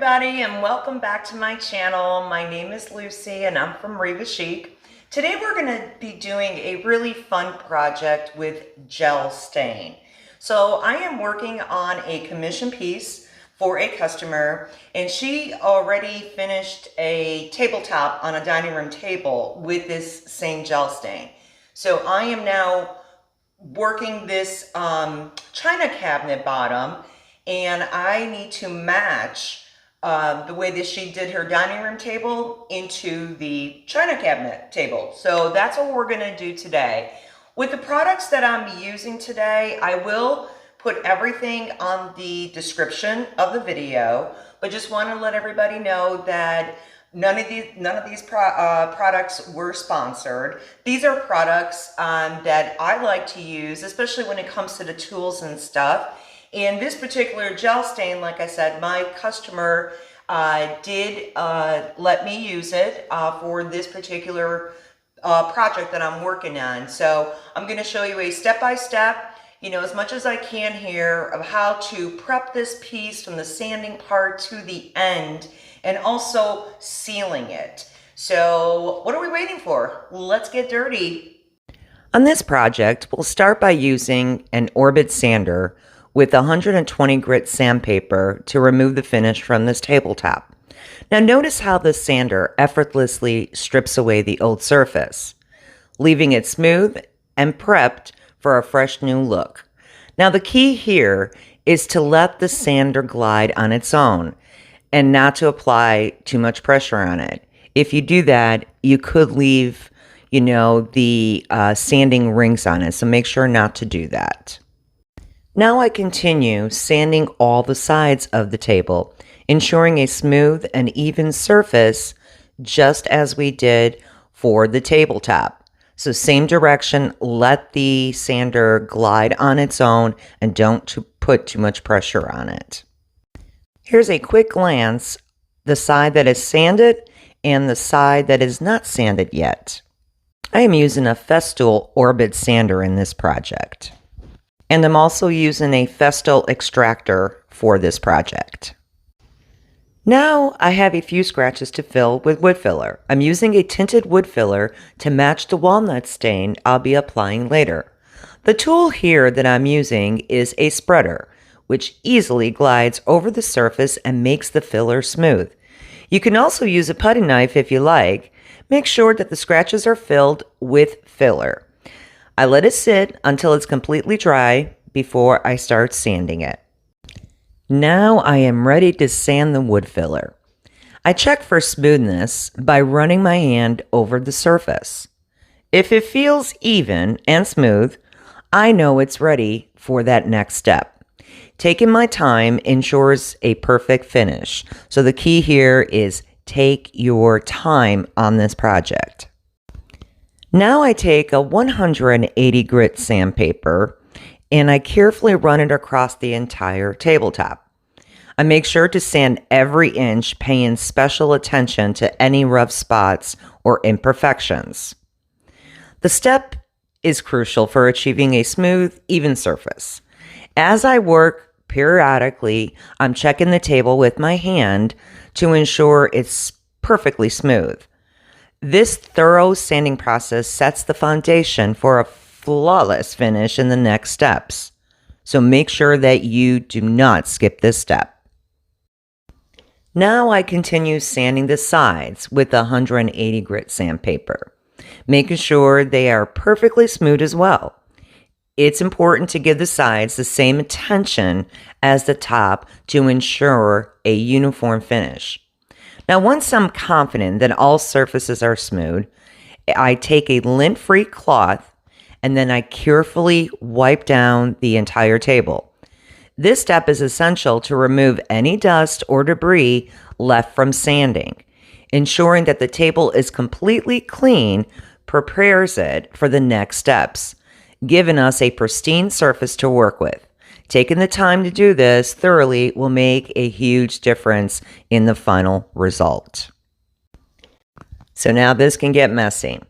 everybody, and welcome back to my channel. My name is Lucy and I'm from Riva Chic. Today we're going to be doing a really fun project with gel stain. So I am working on a commission piece for a customer, and she already finished a tabletop on a dining room table with this same gel stain. So I am now working this china cabinet bottom, and I need to match the way that she did her dining room table into the china cabinet table. So that's what we're gonna do today. With the products that I'm using today, I will put everything on the description of the video, but just want to let everybody know that none of these products were sponsored. These are products that I like to use, especially when it comes to the tools and stuff. And this particular gel stain, like I said, my customer did let me use it for this particular project that I'm working on. So I'm going to show you a step-by-step, as much as I can here, of how to prep this piece from the sanding part to the end, and also sealing it. So what are we waiting for? Let's get dirty. On this project, we'll start by using an Orbit sander with 120 grit sandpaper to remove the finish from this tabletop. Now notice how the sander effortlessly strips away the old surface, leaving it smooth and prepped for a fresh new look. Now the key here is to let the sander glide on its own and not to apply too much pressure on it. If you do that, you could leave, the sanding rings on it, so make sure not to do that. Now I continue sanding all the sides of the table, ensuring a smooth and even surface, just as we did for the tabletop. So same direction, let the sander glide on its own and don't put too much pressure on it. Here's a quick glance, the side that is sanded and the side that is not sanded yet. I am using a Festool Orbit sander in this project. And I'm also using a Festool extractor for this project. Now I have a few scratches to fill with wood filler. I'm using a tinted wood filler to match the walnut stain I'll be applying later. The tool here that I'm using is a spreader, which easily glides over the surface and makes the filler smooth. You can also use a putty knife if you like. Make sure that the scratches are filled with filler. I let it sit until it's completely dry before I start sanding it. Now I am ready to sand the wood filler. I check for smoothness by running my hand over the surface. If it feels even and smooth, I know it's ready for that next step. Taking my time ensures a perfect finish. So the key here is take your time on this project. Now I take a 180 grit sandpaper and I carefully run it across the entire tabletop. I make sure to sand every inch, paying special attention to any rough spots or imperfections. The step is crucial for achieving a smooth, even surface. As I work periodically, I'm checking the table with my hand to ensure it's perfectly smooth. This thorough sanding process sets the foundation for a flawless finish in the next steps. So make sure that you do not skip this step. Now I continue sanding the sides with 180 grit sandpaper, making sure they are perfectly smooth as well. It's important to give the sides the same attention as the top to ensure a uniform finish. Now, once I'm confident that all surfaces are smooth, I take a lint-free cloth and then I carefully wipe down the entire table. This step is essential to remove any dust or debris left from sanding. Ensuring that the table is completely clean prepares it for the next steps, giving us a pristine surface to work with. Taking the time to do this thoroughly will make a huge difference in the final result. So now this can get messy.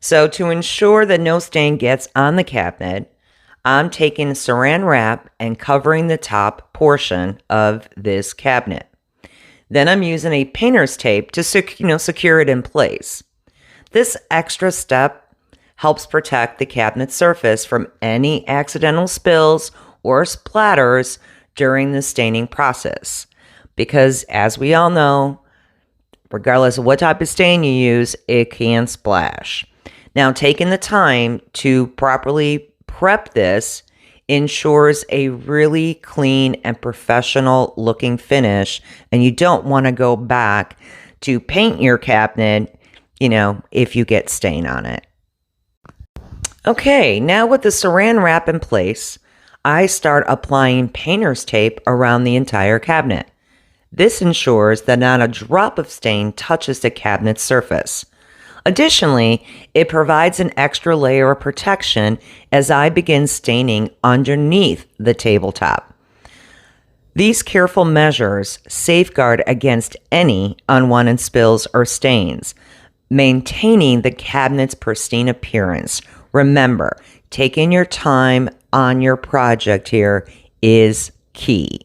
So to ensure that no stain gets on the cabinet, I'm taking saran wrap and covering the top portion of this cabinet. Then I'm using a painter's tape to secure it in place. This extra step helps protect the cabinet surface from any accidental spills or splatters during the staining process. Because as we all know, regardless of what type of stain you use, it can splash. Now, taking the time to properly prep this ensures a really clean and professional looking finish, and you don't want to go back to paint your cabinet, if you get stain on it. Okay, now with the saran wrap in place, I start applying painter's tape around the entire cabinet. This ensures that not a drop of stain touches the cabinet's surface. Additionally, it provides an extra layer of protection as I begin staining underneath the tabletop. These careful measures safeguard against any unwanted spills or stains, maintaining the cabinet's pristine appearance. Remember, taking your time on your project here is key.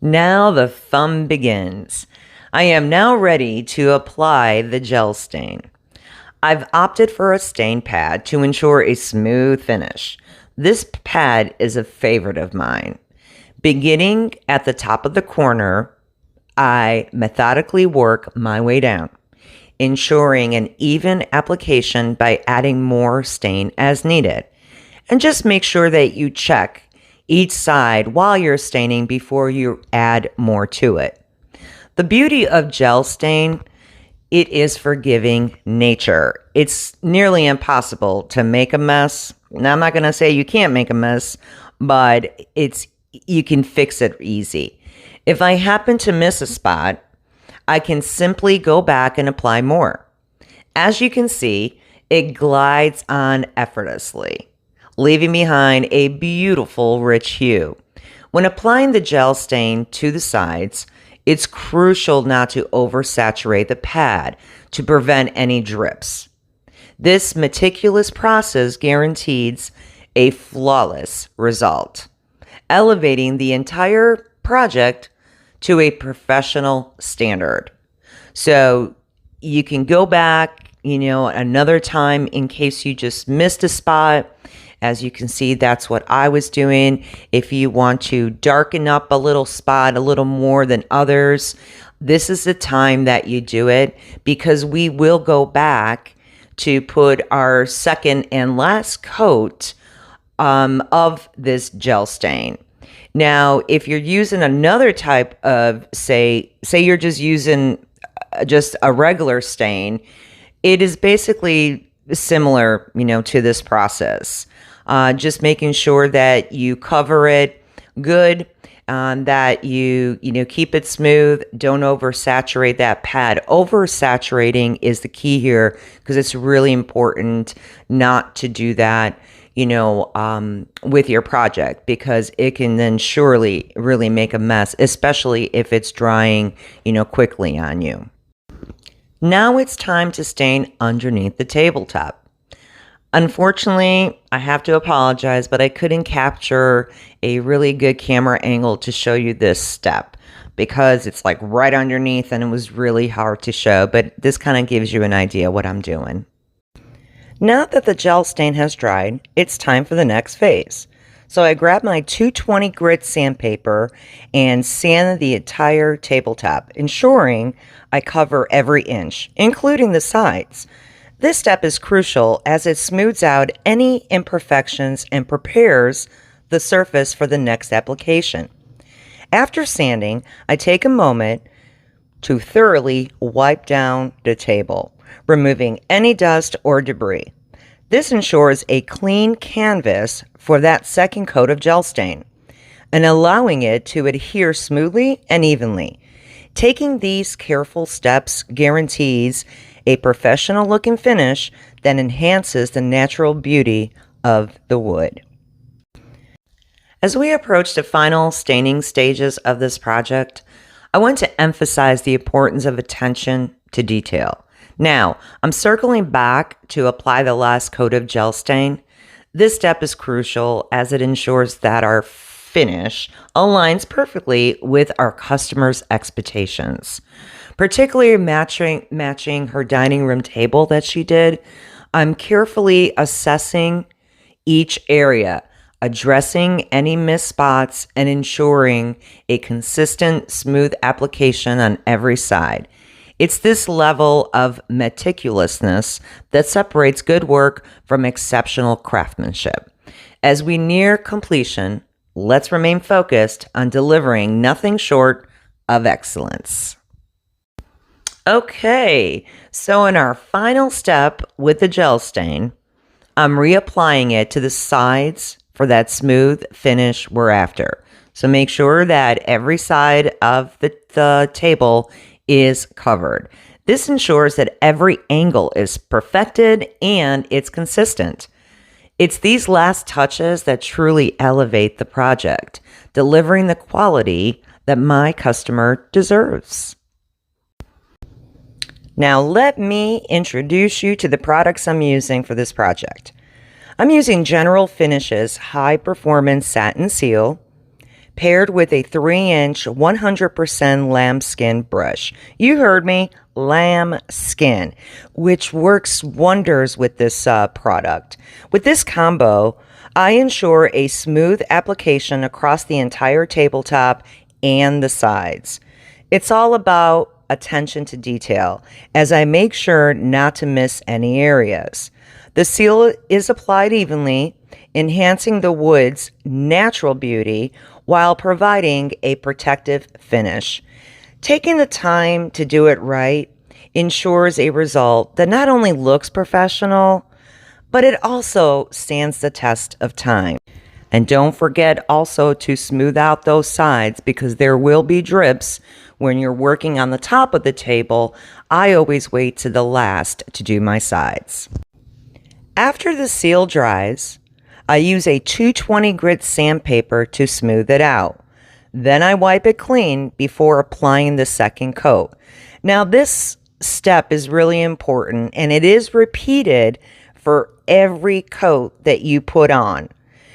Now the fun begins. I am now ready to apply the gel stain. I've opted for a stain pad to ensure a smooth finish. This pad is a favorite of mine. Beginning at the top of the corner, I methodically work my way down, ensuring an even application by adding more stain as needed. And just make sure that you check each side while you're staining before you add more to it. The beauty of gel stain, it is forgiving nature. It's nearly impossible to make a mess. Now, I'm not going to say you can't make a mess, but you can fix it easy. If I happen to miss a spot, I can simply go back and apply more. As you can see, it glides on effortlessly, leaving behind a beautiful rich hue. When applying the gel stain to the sides, it's crucial not to oversaturate the pad to prevent any drips. This meticulous process guarantees a flawless result, elevating the entire project to a professional standard. So you can go back, another time in case you just missed a spot. As you can see, that's what I was doing. If you want to darken up a little spot a little more than others, this is the time that you do it, because we will go back to put our second and last coat of this gel stain. Now, if you're using another type of, say you're just using just a regular stain, it is basically similar, to this process. Just making sure that you cover it good, that you keep it smooth. Don't oversaturate that pad. Oversaturating is the key here, because it's really important not to do that, with your project, because it can then surely really make a mess, especially if it's drying, quickly on you. Now it's time to stain underneath the tabletop. Unfortunately, I have to apologize, but I couldn't capture a really good camera angle to show you this step, because it's like right underneath and it was really hard to show, but this kind of gives you an idea what I'm doing. Now that the gel stain has dried, it's time for the next phase. So I grab my 220 grit sandpaper and sand the entire tabletop, ensuring I cover every inch, including the sides. This step is crucial as it smooths out any imperfections and prepares the surface for the next application. After sanding, I take a moment to thoroughly wipe down the table, removing any dust or debris. This ensures a clean canvas for that second coat of gel stain, and allowing it to adhere smoothly and evenly. Taking these careful steps guarantees a professional looking finish that enhances the natural beauty of the wood. As we approach the final staining stages of this project, I want to emphasize the importance of attention to detail. Now, I'm circling back to apply the last coat of gel stain. This step is crucial as it ensures that our finish aligns perfectly with our customer's expectations. Particularly matching her dining room table that she did, I'm carefully assessing each area, addressing any missed spots, and ensuring a consistent, smooth application on every side. It's this level of meticulousness that separates good work from exceptional craftsmanship. As we near completion, let's remain focused on delivering nothing short of excellence. Okay, so in our final step with the gel stain, I'm reapplying it to the sides for that smooth finish we're after. So make sure that every side of the table is covered. This ensures that every angle is perfected and it's consistent. It's these last touches that truly elevate the project, delivering the quality that my customer deserves. Now let me introduce you to the products I'm using for this project. I'm using General Finishes High Performance Satin Seal paired with a 3-inch 100% lambskin brush. You heard me, lambskin, which works wonders with this product. With this combo, I ensure a smooth application across the entire tabletop and the sides. It's all about attention to detail, as I make sure not to miss any areas. The seal is applied evenly, enhancing the wood's natural beauty while providing a protective finish. Taking the time to do it right ensures a result that not only looks professional, but it also stands the test of time. And don't forget also to smooth out those sides, because there will be drips when you're working on the top of the table. I always wait to the last to do my sides. After the seal dries, I use a 220 grit sandpaper to smooth it out. Then I wipe it clean before applying the second coat. Now this step is really important, and it is repeated for every coat that you put on.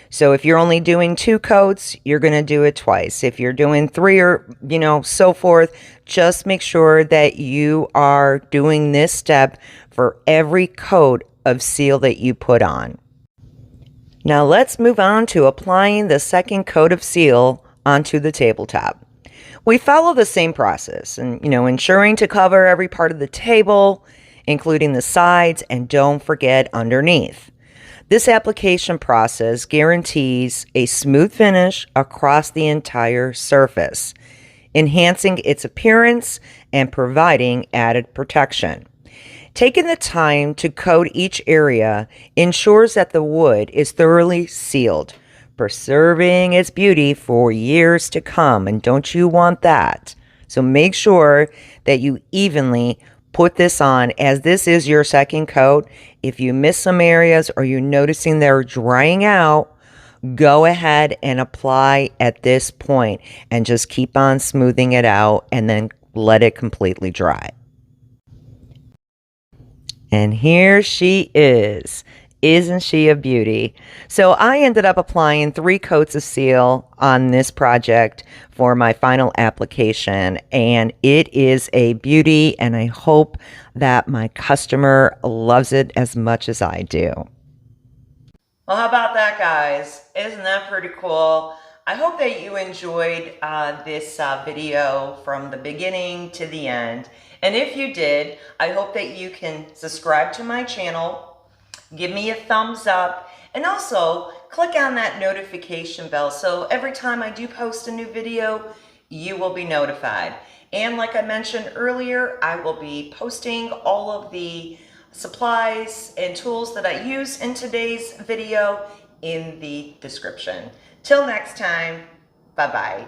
So if you're only doing 2 coats, you're going to do it twice. If you're doing 3 or, so forth, just make sure that you are doing this step for every coat of seal that you put on. Now let's move on to applying the second coat of seal onto the tabletop. We follow the same process and, ensuring to cover every part of the table, including the sides, and don't forget underneath. This application process guarantees a smooth finish across the entire surface, enhancing its appearance and providing added protection. Taking the time to coat each area ensures that the wood is thoroughly sealed, preserving its beauty for years to come. And don't you want that? So make sure that you evenly put this on, as this is your second coat. If you miss some areas or you're noticing they're drying out, go ahead and apply at this point and just keep on smoothing it out and then let it completely dry. And here she is. Isn't she a beauty? So I ended up applying 3 coats of seal on this project for my final application, and it is a beauty, and I hope that my customer loves it as much as I do. Well, how about that, guys? Isn't that pretty cool? I hope that you enjoyed this video from the beginning to the end. And if you did, I hope that you can subscribe to my channel, give me a thumbs up, and also click on that notification bell so every time I do post a new video, you will be notified. And like I mentioned earlier, I will be posting all of the supplies and tools that I use in today's video in the description. Till next time, bye-bye.